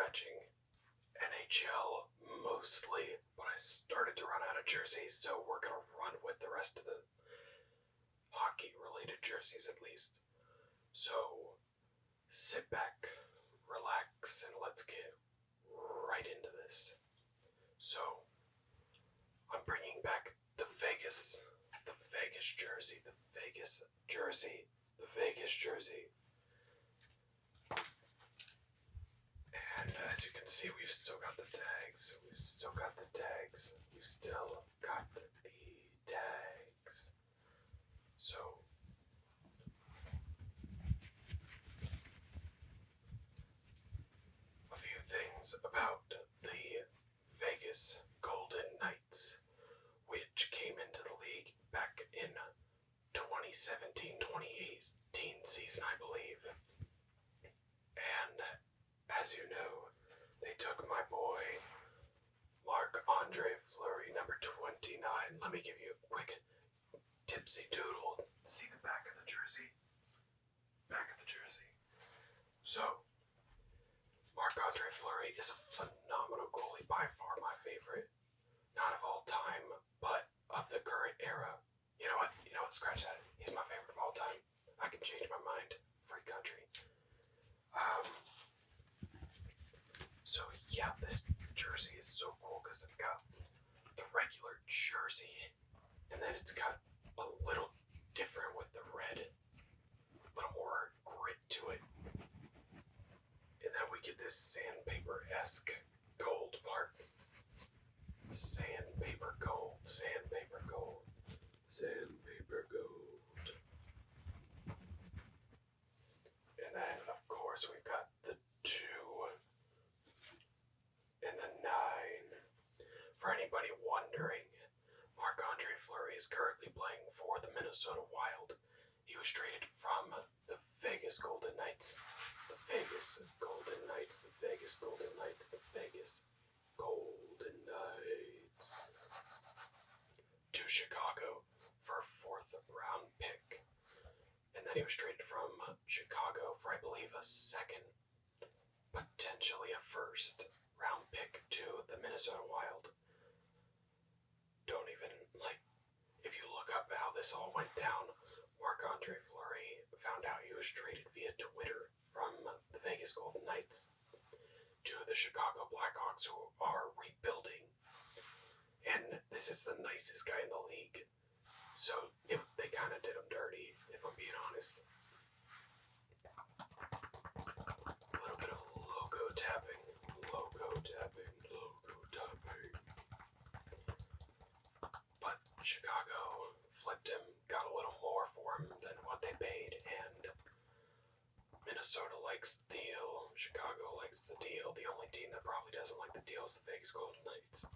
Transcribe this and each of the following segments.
watching NHL mostly, but I started to run out of jerseys, so we're gonna run with the rest of the hockey-related jerseys at least. So sit back, relax, and let's get right into this. So I'm bringing back the Vegas jersey, the Vegas jersey, the Vegas jersey. And as you can see, we've still got the tags. So, a few things about the Vegas Golden Knights, which came into the league back in 2017-2018 season, I believe. And as you know, they took my boy Marc-Andre Fleury, number 29. Let me give you a quick tipsy doodle. See the back of the jersey? So, Marc-Andre Fleury is a phenomenal goalie, by far my favorite. Not of all time, but of the current era. You know what? Scratch that. He's my favorite of all time. I can change my mind. Free country. So yeah, this jersey is so cool because it's got the regular jersey, and then it's got a little different with the red, a little more grit to it, and then we get this sandpaper-esque gold part. Sandpaper gold. And then, of course, we've got the 2 and the 9. For anybody wondering, Marc-Andre Fleury is currently playing for the Minnesota Wild. He was traded from the Vegas Golden Knights. To Chicago for a 4th round pick. And then he was traded from Chicago for, I believe, a 2nd, potentially a 1st round pick to the Minnesota Wild. Don't even, if you look up how this all went down, Marc-Andre Fleury found out he was traded via Twitter from the Vegas Golden Knights to the Chicago Blackhawks, who are rebuilding. And this is the nicest guy in the league. So they kind of did him dirty, if I'm being honest. A little bit of logo tapping. But Chicago flipped him, got a little more for him than what they paid, and Minnesota likes the deal. Chicago likes the deal. The only team that probably doesn't like the deal is the Vegas Golden Knights.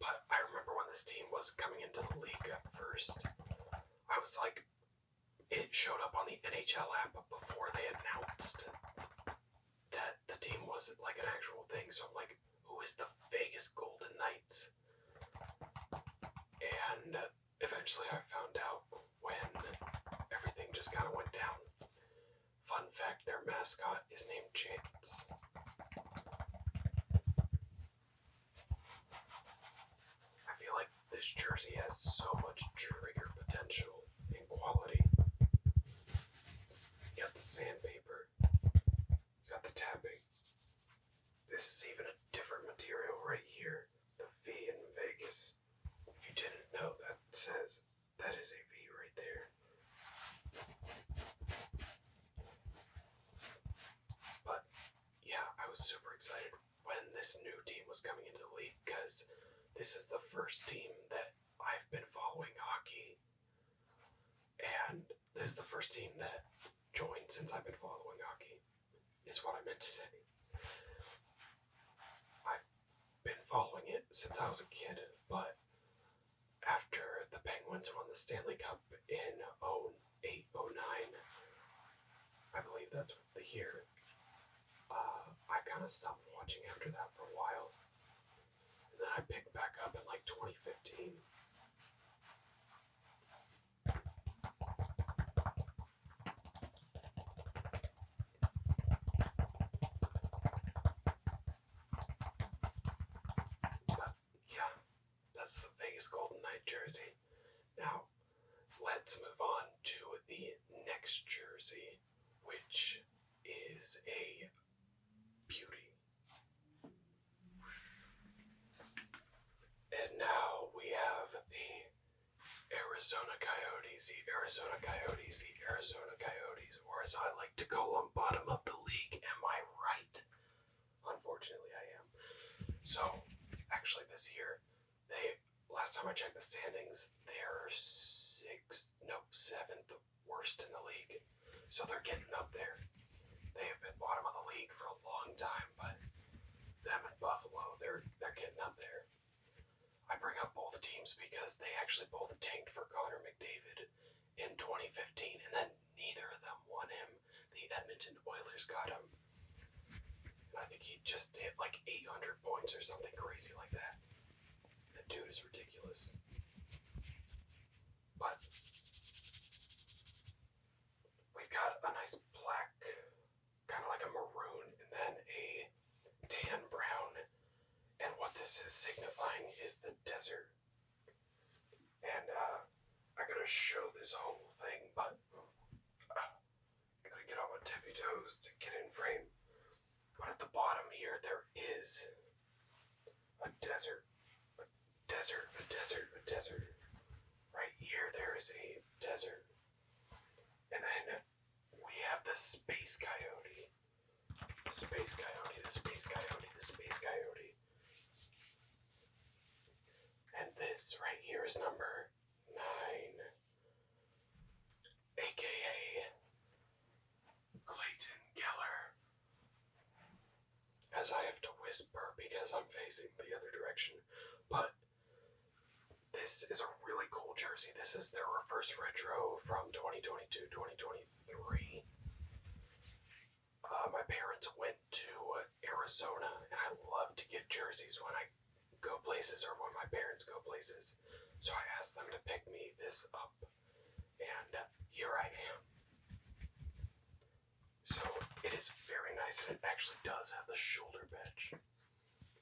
But I remember when this team was coming into the league at first, I was like, it showed up on the NHL app before they announced that the team wasn't like an actual thing. So I'm like, who is the Vegas Golden Knights? And eventually I found out when everything just kind of went down. Fun fact, their mascot is named Chance. I feel like this jersey has so much trigger potential and quality. You got the sandpaper. You got the tapping. This is even a different material right here. The V in Vegas. If you didn't know, that says that is a V right there. But yeah, I was super excited when this new team was coming into the league because this is the first team that I've been following hockey, and this is the first team that joined since I've been following hockey, is what I meant to say. I've been following it since I was a kid, but after the Penguins won the Stanley Cup in 08-09, I believe that's the year, I kind of stopped watching after that for a while. And then I picked back up in 2015. Vegas Golden Knight jersey. Now, let's move on to the next jersey, which is a beauty. And now we have the Arizona Coyotes, the Arizona Coyotes, the Arizona Coyotes, or as I like to call them, bottom of the league. Am I right? Unfortunately, I am. So, actually, this year, last time I checked the standings, they're seventh worst in the league. So they're getting up there. They have been bottom of the league for a long time, but them and Buffalo, they're getting up there. I bring up both teams because they actually both tanked for Connor McDavid in 2015, and then neither of them won him. The Edmonton Oilers got him. And I think he just hit like 800 points or something crazy like that. That dude is ridiculous. But we've got a nice black, kind of like a maroon, and then a tan brown. And what this is signifying is the desert. And I gotta show this whole thing, but gotta get on my tippy toes to get in frame. But at the bottom here, there is a desert. A desert, a desert, a desert. Right here, there is a desert. And then we have the space coyote. The space coyote, the space coyote, the space coyote. And this right here is number 9. AKA Clayton Keller. As I have to whisper because I'm facing the other direction. But this is a really cool jersey. This is their reverse retro from 2022-2023. My parents went to Arizona, and I love to get jerseys when I go places or when my parents go places. So I asked them to pick me this up, and here I am. So it is very nice, and it actually does have the shoulder badge.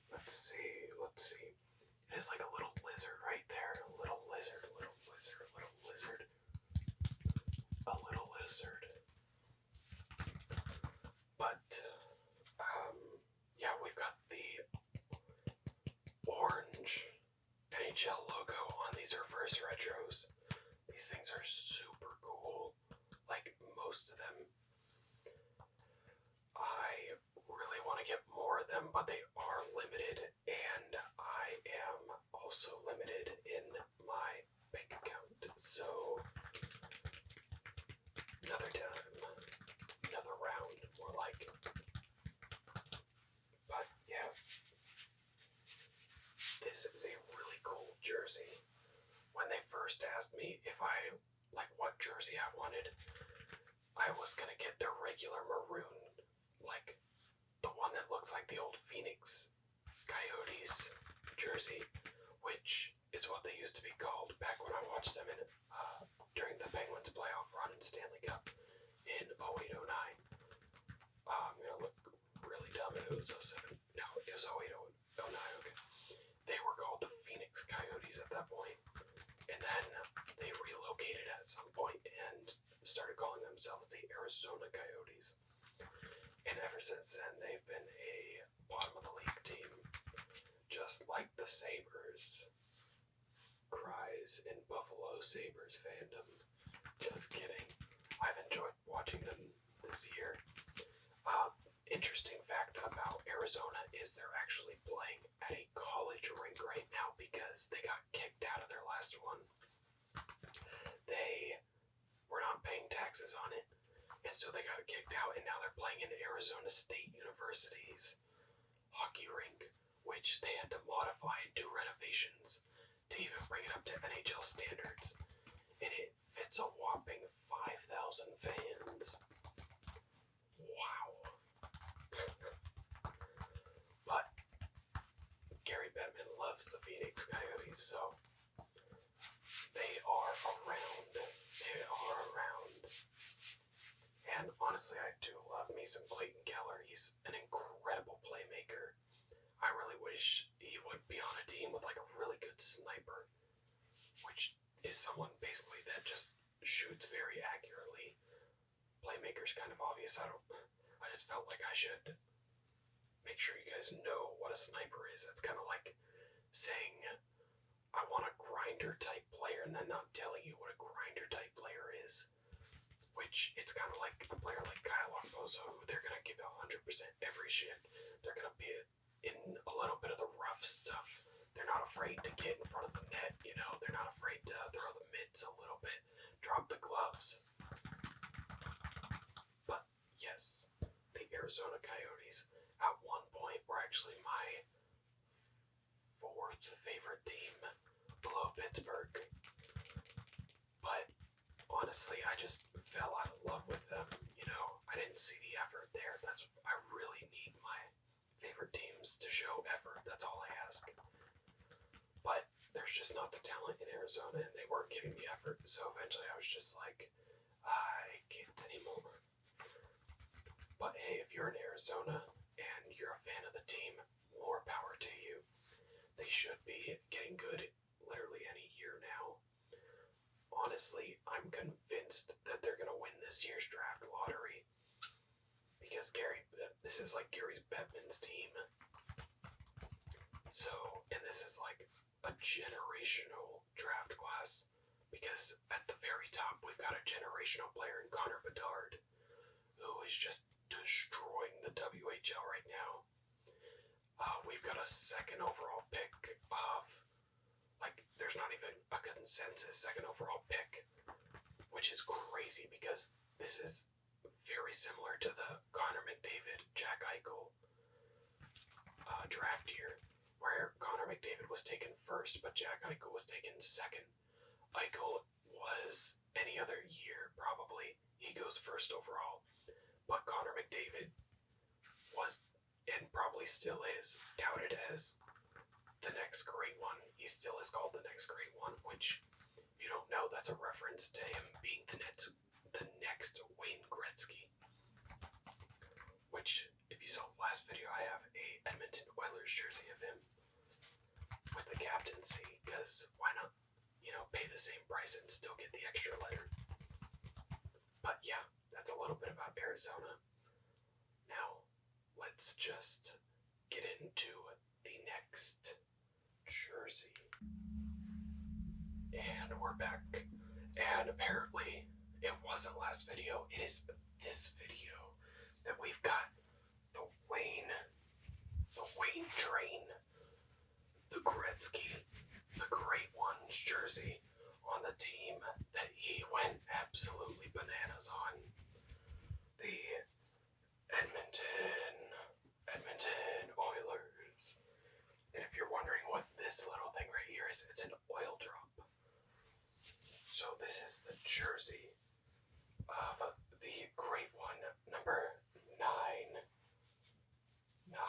Let's see. It is like a little lizard right there. A little lizard, a little lizard, a little lizard. A little lizard. But, yeah, we've got the orange NHL logo on these reverse retros. These things are super cool. Like most of them. I really want to get more of them, but they are limited, and I am also limited in my bank account. So, another time, another round, more like. But yeah, this is a really cool jersey. When they first asked me if what jersey I wanted, I was gonna get their regular maroon, like the one that looks like the old Phoenix Coyotes jersey, which is what they used to be called back when I watched them during the Penguins playoff run in Stanley Cup in 08-09. I'm gonna look really dumb if it was 07. No, it was 08-09, okay. They were called the Phoenix Coyotes at that point, and then they relocated at some point and started calling themselves the Arizona Coyotes. And ever since then, they've been a bottom of the league team, just like the Sabres. Cries in Buffalo Sabres fandom. Just kidding. I've enjoyed watching them this year. Interesting fact about Arizona is they're actually playing at a college rink right now because they got kicked out of their last one. They were not paying taxes on it, and so they got kicked out, and now they're playing in Arizona State University's hockey rink, which they had to modify and do renovations to even bring it up to NHL standards. And it fits a whopping 5,000 fans. Wow. But Gary Bettman loves the Phoenix Coyotes, so they are around. They are around. And honestly, I do love me some Clayton Keller. He's an incredible playmaker. I really wish he would be on a team with like a really good sniper. is someone basically that just shoots very accurately. Playmaker's kind of obvious. I just felt like I should make sure you guys know what a sniper is. That's kind of like saying I want a grinder type player and then not telling you what a grinder type player is. Which it's kind of like a player like Kyle Okposo, who they're gonna give 100% every shift. They're gonna be in a little bit of the rough stuff. They're not afraid to get in front of the net, you know. They're not afraid to throw the mids a little bit, drop the gloves. But yes, the Arizona Coyotes at one point were actually my fourth favorite team below Pittsburgh. But honestly, I just fell out of love with them. You know, I didn't see the effort there. I really need my favorite teams to show effort. That's all I ask. But there's just not the talent in Arizona, and they weren't giving me effort. So eventually, I was just like, I can't anymore. But hey, if you're in Arizona and you're a fan of the team, more power to you. They should be getting good literally any year now. Honestly, I'm convinced that they're going to win this year's draft lottery because this is like Gary Bettman's team. So, and this is like a generational draft class because at the very top we've got a generational player in Connor Bedard who is just destroying the WHL right now. We've got a second overall pick of there's not even a consensus second overall pick, which is crazy because this is very similar to the Connor McDavid, Jack Eichel draft year, where Connor McDavid was taken first, but Jack Eichel was taken second. Eichel was any other year, probably. He goes first overall. But Connor McDavid was, and probably still is, touted as the next great one. He still is called the next great one, which, if you don't know, that's a reference to him being the next Wayne Gretzky. Which, if you saw the last video, I have a Edmonton Oilers jersey of him with the captaincy, because why not, pay the same price and still get the extra letter. But yeah, that's a little bit about Arizona. Now, let's just get into the next jersey. And we're back. And apparently, it wasn't last video. It is this video that we've got the Wayne Train, the Gretzky, the Great Ones jersey on the team that he went absolutely bananas on. The Edmonton Oilers. And if you're wondering what this little thing right here is, it's an oil drop. So this is the jersey of the Great One, number 9. 9.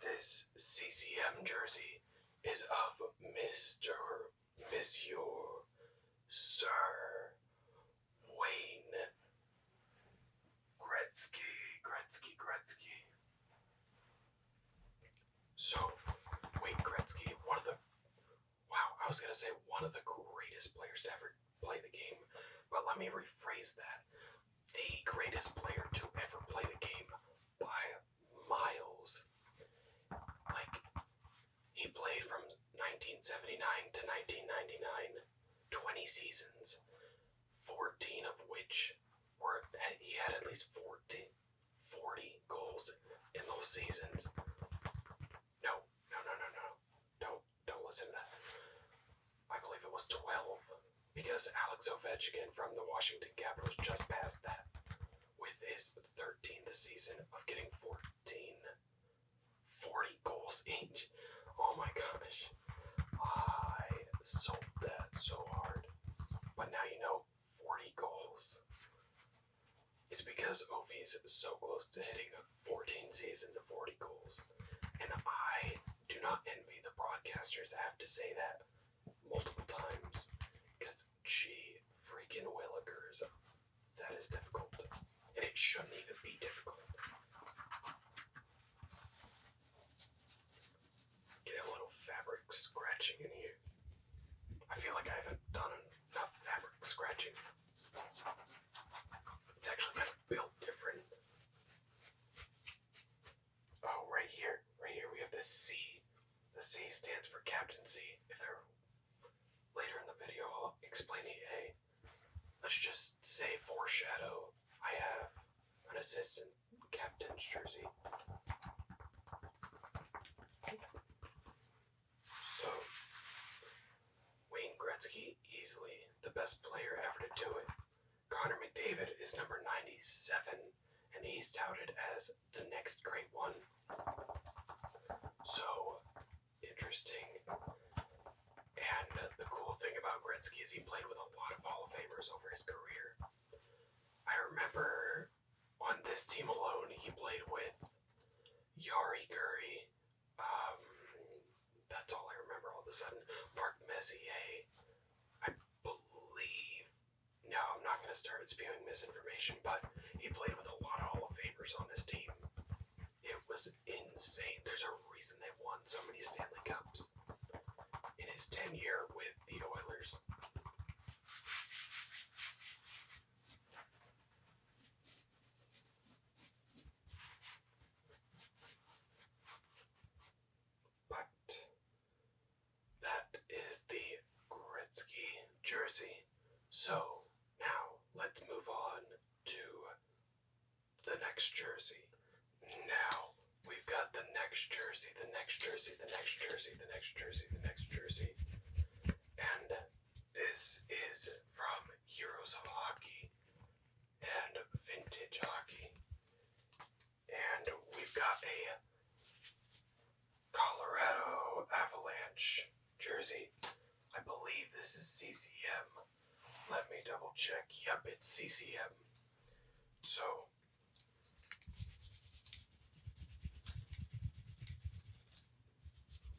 This CCM jersey is of Monsieur Sir Wayne Gretzky. So, Wayne Gretzky, one of the greatest players to ever play the game. But let me rephrase that. The greatest player to ever play the game by miles. He played from 1979 to 1999, 20 seasons, 14 of which he had at least 40 goals in those seasons. No. Don't listen to that. I believe it was 12, because Alex Ovechkin from the Washington Capitals just passed that with his 13th season of getting 40 goals each. Oh my gosh. I sold that so hard. But now you know 40 goals. It's because Ovi's so close to hitting 14 seasons of 40 goals. And I do not envy the broadcasters. I have to say that multiple times. Because, gee, freaking Willikers. That is difficult. and it shouldn't even be difficult. Get a little fabric scratching in here. I feel like I haven't done enough fabric scratching. It's actually kind of built different. Oh, right here we have the C. The C stands for captaincy. If they're later in the video, I'll explain the A. Let's just say foreshadow. I have an assistant captain's jersey. So, Wayne Gretzky, easily the best player ever to do it. Connor McDavid is number 97, and he's touted as the next great one. So, interesting. And the cool thing about Gretzky is he played with a lot of Hall of Famers over his career. I remember on this team alone, he played with Jari Kurri. That's all I remember all of a sudden. Mark Messier. I believe. No, I'm not going to start spewing misinformation, but he played with a lot of Hall of Famers on this team. It was insane. There's a reason they won so many Stanley Cups in his tenure with the Oilers. But that is the Gretzky jersey. So now let's move on to the next jersey. Now we've got the next jersey, the next jersey, the next jersey, the next jersey, the next jersey. And this is from Heroes of Hockey and Vintage Hockey. And we've got a Colorado Avalanche jersey. I believe this is CCM. Let me double check. Yep, it's CCM. So,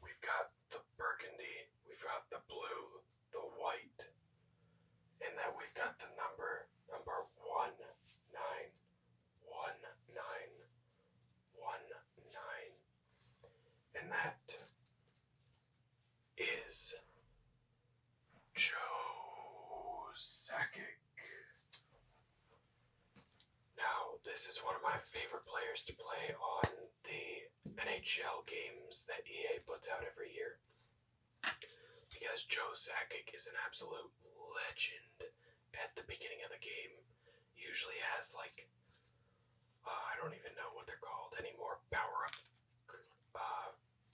we've got the burgundy, we've got the blue, the white, and then we've got the number 191919. And that is Joe Sakic. Now, this is one of my favorite players to play on the NHL games that EA puts out every year. Because Joe Sakic is an absolute legend at the beginning of the game. Usually has like, I don't even know what they're called anymore, power-up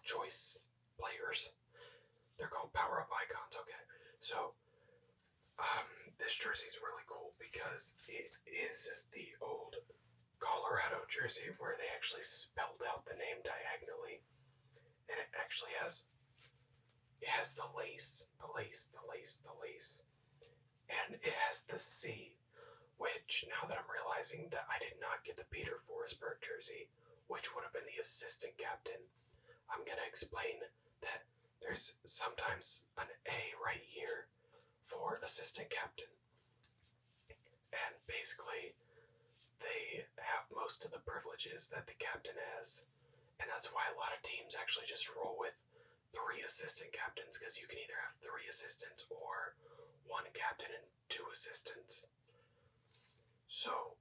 choice players. They're called power-up icons, okay. So, this jersey is really cool because it is the old Colorado jersey where they actually spelled out the name diagonally. And it actually has, the lace. And it has the C, which, now that I'm realizing that I did not get the Peter Forsberg jersey, which would have been the assistant captain, I'm going to explain that there's sometimes an A right here for assistant captain. And basically, they have most of the privileges that the captain has. And that's why a lot of teams actually just roll with 3 assistant captains, because you can either have 3 assistants or 1 captain and 2 assistants. So,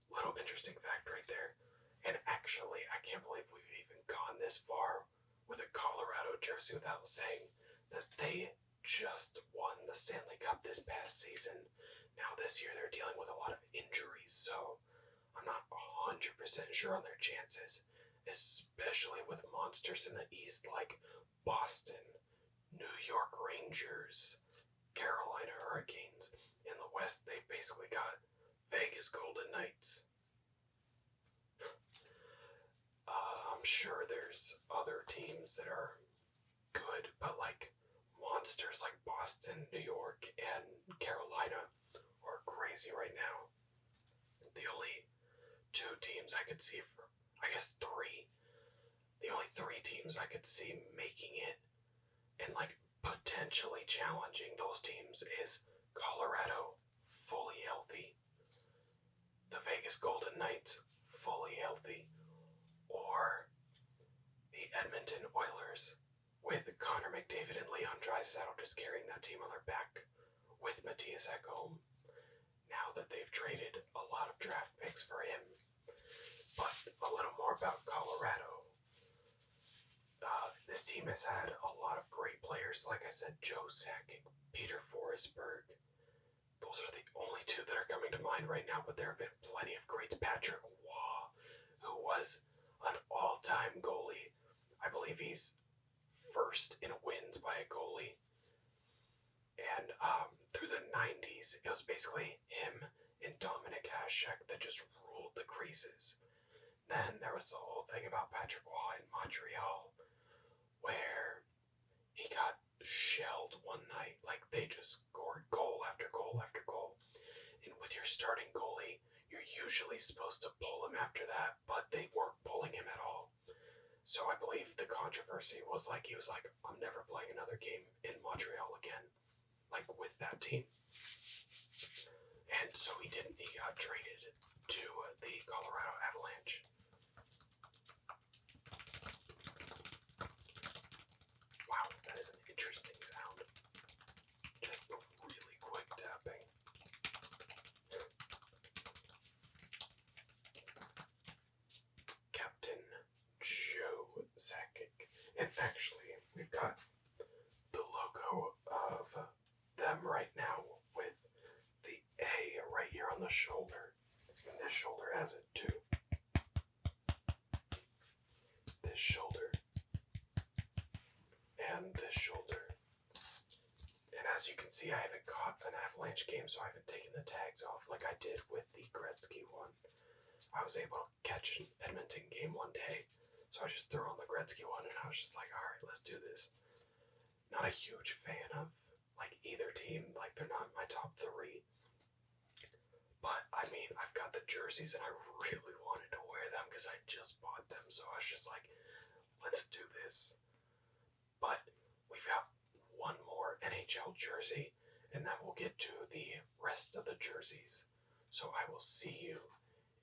little interesting fact right there. And actually, I can't believe we've even gone this far with a Colorado jersey without saying that they just won the Stanley Cup this past season. Now this year they're dealing with a lot of injuries, so I'm not 100% sure on their chances, especially with monsters in the East like Boston, New York Rangers, Carolina Hurricanes. In the West, they've basically got Vegas Golden Knights. I'm sure there's other teams that are good, but like monsters like Boston, New York, and Carolina are crazy right now. The only 2 teams I could see, I guess 3. The only 3 teams I could see making it and like potentially challenging those teams is Colorado, fully healthy, the Vegas Golden Knights fully healthy, or the Edmonton Oilers with Connor McDavid and Leon Draisaitl just carrying that team on their back with Matthias Ekholm, now that they've traded a lot of draft picks for him. But a little more about Colorado. This team has had a lot of great players, like I said, Joe Sakic, Peter Forsberg. Those are the only two that are coming to mind right now, but there have been plenty of greats. Patrick Waugh, who was an all-time goalie. I believe he's first in wins by a goalie. And through the 90s, it was basically him and Dominik Hasek that just ruled the creases. Then there was the whole thing about Patrick Waugh in Montreal, where he got shelled one night. Like, they just scored goal after goal after goal. And with your starting goalie, you're usually supposed to pull him after that, but they weren't pulling him at all. So I believe the controversy was like, he was like, I'm never playing another game in Montreal again, like with that team. And so he didn't. He got traded to the Colorado Avalanche. Wow, that is an interesting sound. Just really quick tapping. Captain Joe Sakic. And actually, we've got the logo of them right now with the A right here on the shoulder. And this shoulder has it too. This shoulder. And this shoulder. And as you can see, I haven't caught an Avalanche game, so I haven't taken the tags off like I did with the Gretzky one. I was able to catch an Edmonton game one day, so I just threw on the Gretzky one, and I was just like, alright, let's do this. Not a huge fan of, like, either team. Like, they're not my top three. But, I mean, I've got the jerseys, and I really wanted to wear them because I just bought them, so I was just like, let's do this. But we've got one more NHL jersey, and then we'll get to the rest of the jerseys. So I will see you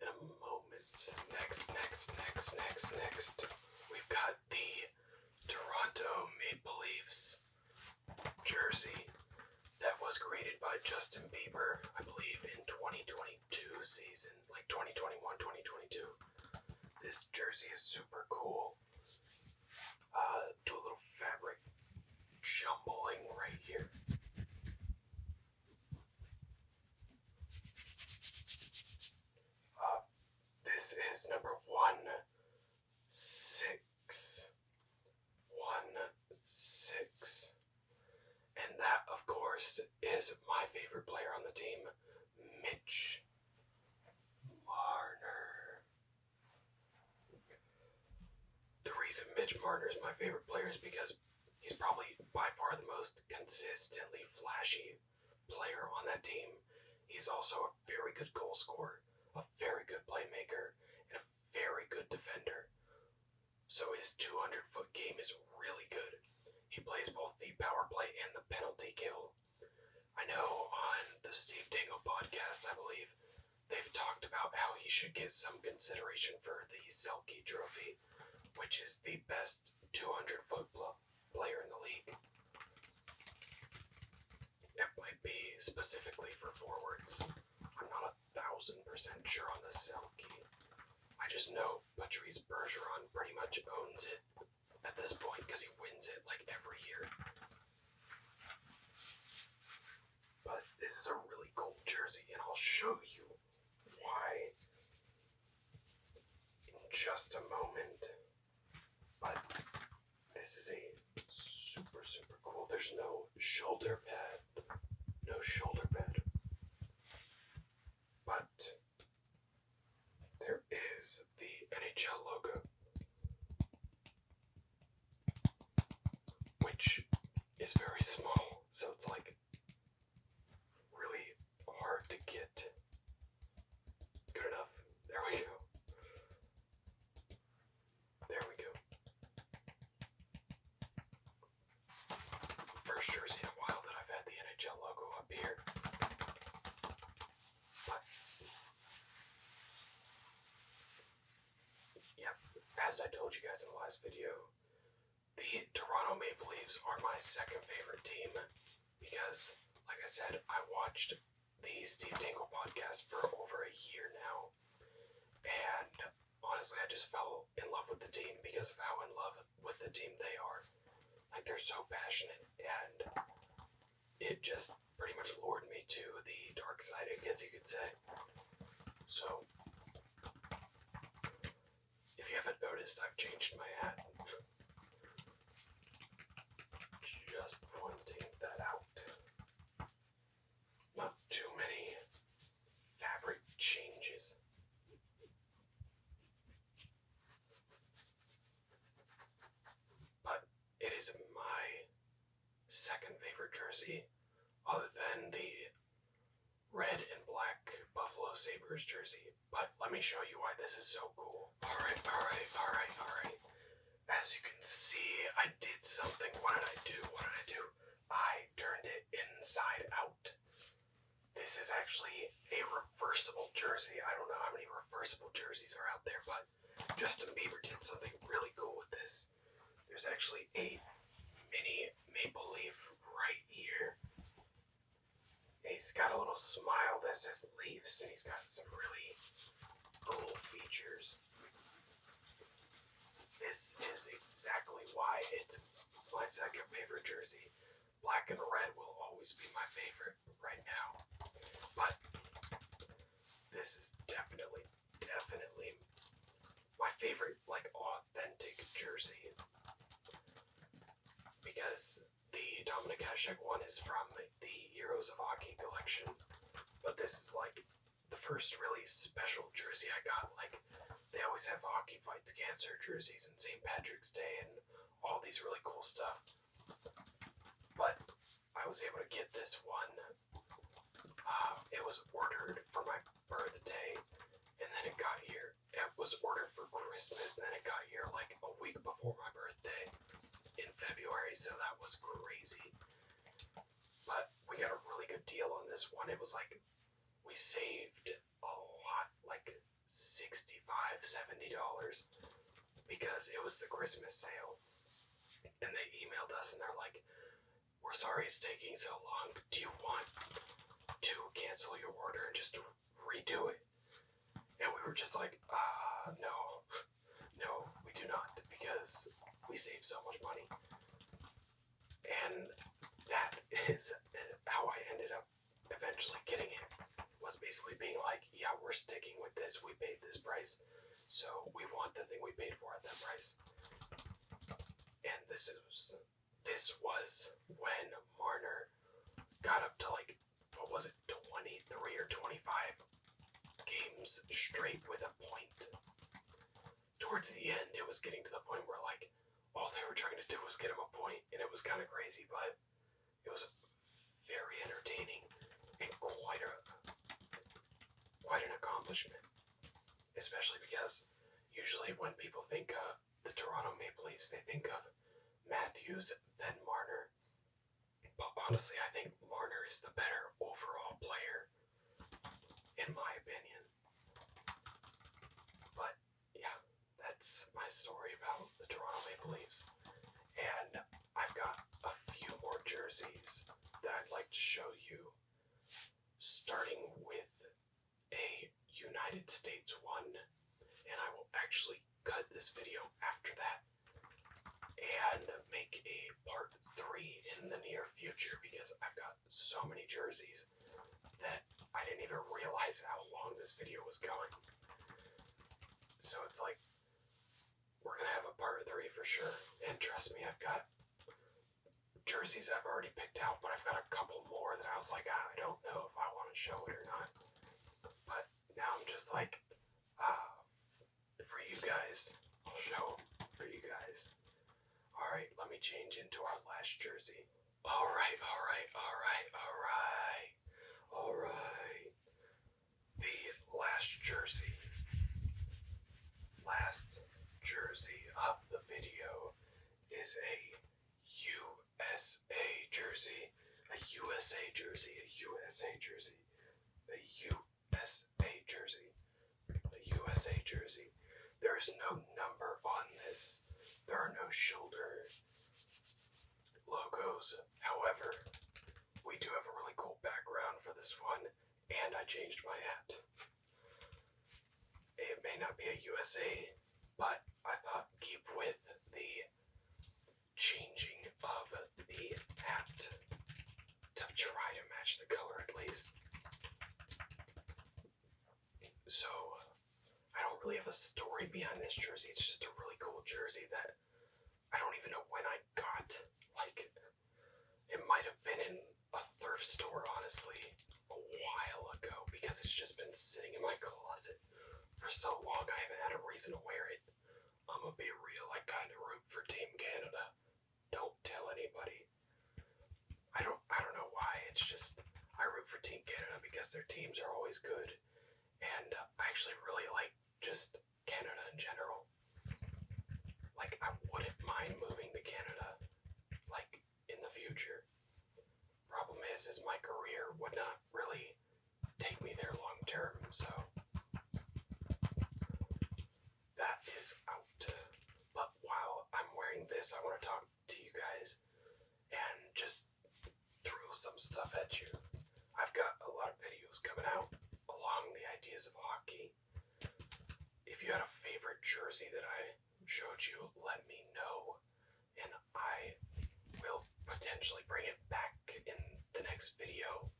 in a moment. Next. We've got the Toronto Maple Leafs jersey that was created by Justin Bieber, I believe, in 2022 season, like 2021-2022. This jersey is super cool. Do a little fabric jumbling right here. This is number 1616. And that, of course, is my favorite player on the team, Mitch Marner. The reason Mitch Marner is my favorite player is because he's probably by far the most consistently flashy player on that team. He's also a very good goal scorer, a very good playmaker, and a very good defender. So his 200-foot game is really good. He plays both the power play and the penalty kill. I know on the Steve Dangle podcast, I believe, they've talked about how he should get some consideration for the Selke Trophy, which is the best 200-foot player in the league. It might be specifically for forwards. I'm not 1,000% sure on the Selke. I just know Patrice Bergeron pretty much owns it at this point because he wins it like every year. But this is a really cool jersey, and I'll show you why in just a moment. But this is a super cool. There's no shoulder pad. No shoulder pad. But there is the NHL logo, which is very small, so it's like really hard to get. Good enough. There we go. There we go. First jersey in a while that I've had the NHL logo up here. But yep, as I told you guys in the last video, the Toronto Maple Leafs are my second favorite team because, like I said, I watched the Steve Dangle podcast for over a year now, and honestly, I just fell in love with the team because of how in love with the team they are. Like, they're so passionate, and it just pretty much lured me to the dark side, I guess you could say. So, if you haven't noticed, I've changed my hat. Just pointing that out. Not too many fabric changes. But it is my second favorite jersey, other than the red and black Buffalo Sabres jersey. But let me show you why this is so cool. Alright. As you can see, I did something. What did I do? I turned it inside out. This is actually a reversible jersey. I don't know how many reversible jerseys are out there, but Justin Bieber did something really cool with this. There's actually a mini maple leaf right here. He's got a little smile that says Leafs, and he's got some really cool features. This is exactly why it's my second favorite jersey. Black and red will always be my favorite right now. But this is definitely my favorite, like, authentic jersey. Because the Dominik Hasek one is from the Heroes of Hockey collection. But this is, like, the first really special jersey I got. Like, they always have Hockey Fights Cancer jerseys and St. Patrick's Day and all these really cool stuff. But I was able to get this one. It was ordered for my birthday, and then it got here. It was ordered for Christmas, and then it got here like a week before my birthday in February, so that was crazy. But we got a really good deal on this one. It was like, we saved a lot, like $65, $70, because it was the Christmas sale. And they emailed us and they're like, we're sorry it's taking so long. Do you want to cancel your order and just redo it? And we were just like, no, we do not, because we save so much money. And that is how I ended up eventually getting it. Was basically being like, yeah, we're sticking with this. We paid this price, so we want the thing we paid for at that price. And this was when Marner got up to, like, what was it, 23 or 25 games straight with a point. Towards the end, it was getting to the point where, like, all they were trying to do was get him a point, and it was kind of crazy, but it was very entertaining and quite an accomplishment. Especially because usually when people think of the Toronto Maple Leafs, they think of Matthews, then Marner. But honestly, I think Marner is the better overall player, in my opinion. But yeah, that's my story about the Toronto Maple Leafs. And I've got a few more jerseys that I'd like to show you, starting with a United States one, and I will actually cut this video after that and make a part 3 in the near future, because I've got so many jerseys that I didn't even realize how long this video was going. So it's like, we're gonna have a part 3 for sure, and trust me, I've got jerseys I've already picked out, but I've got a couple more that I was like, I don't know if I want to show it or not. But now I'm just like, for you guys, I'll show them for you guys. Alright, let me change into our last jersey. Alright. The last jersey of the video is a USA jersey. A USA jersey. There is no shoulder logos. However, we do have a really cool background for this one, and I changed my hat. It may not be a USA, but I thought keep with the changing of the hat to try to match the color at least. So, I don't really have a story behind this jersey. It's just a really cool jersey that I don't even know when I got. Like, it might have been in a thrift store, honestly, a while ago, because it's just been sitting in my closet for so long. I haven't had a reason to wear it. I'm gonna be real. I kind of root for Team Canada. Don't tell anybody. I don't know why. It's just I root for Team Canada because their teams are always good, and I actually really like just Canada in general. Like, I wouldn't mind moving to Canada, like, in the future. Problem is my career would not really take me there long term, so that is out. But while I'm wearing this, I want to talk to you guys and just throw some stuff at you. I've got a lot of videos coming out along the ideas of hockey. If you had a favorite jersey that I showed you, let me know, and I will potentially bring it back in the next video.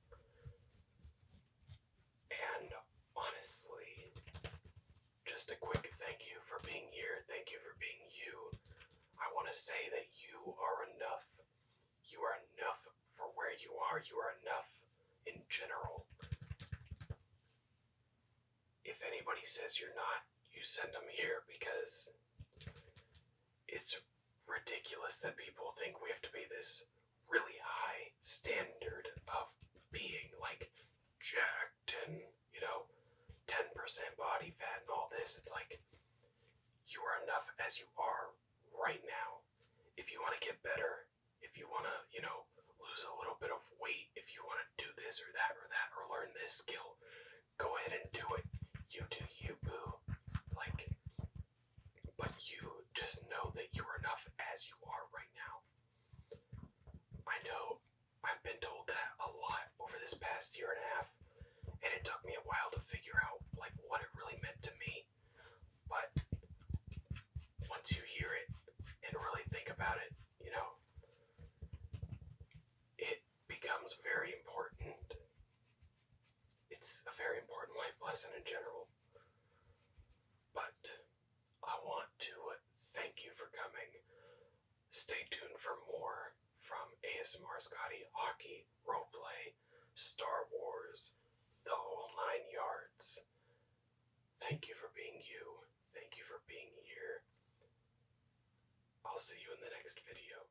And honestly, just a quick thank you for being here. Thank you for being you. I want to say that you are enough. You are enough for where you are. You are enough in general. If anybody says you're not, you send them here, because it's ridiculous that people think we have to be this really high standard of being like jacked and, 10% body fat and all this. It's like, you are enough as you are right now. If you want to get better, if you want to, lose a little bit of weight, if you want to do this or that, or learn this skill, go ahead and do it. You do you, boo. Like, but you just know that you're enough as you are right now. I know I've been told that a lot over this past year and a half, and it took me a while to figure out like what it really meant to me. But once you hear it and really think about it, it becomes very important. It's a very important life lesson in general. But I want to thank you for coming. Stay tuned for more from ASMR Scotty, hockey, roleplay, Star Wars, the whole 9 yards. Thank you for being you. Thank you for being here. I'll see you in the next video.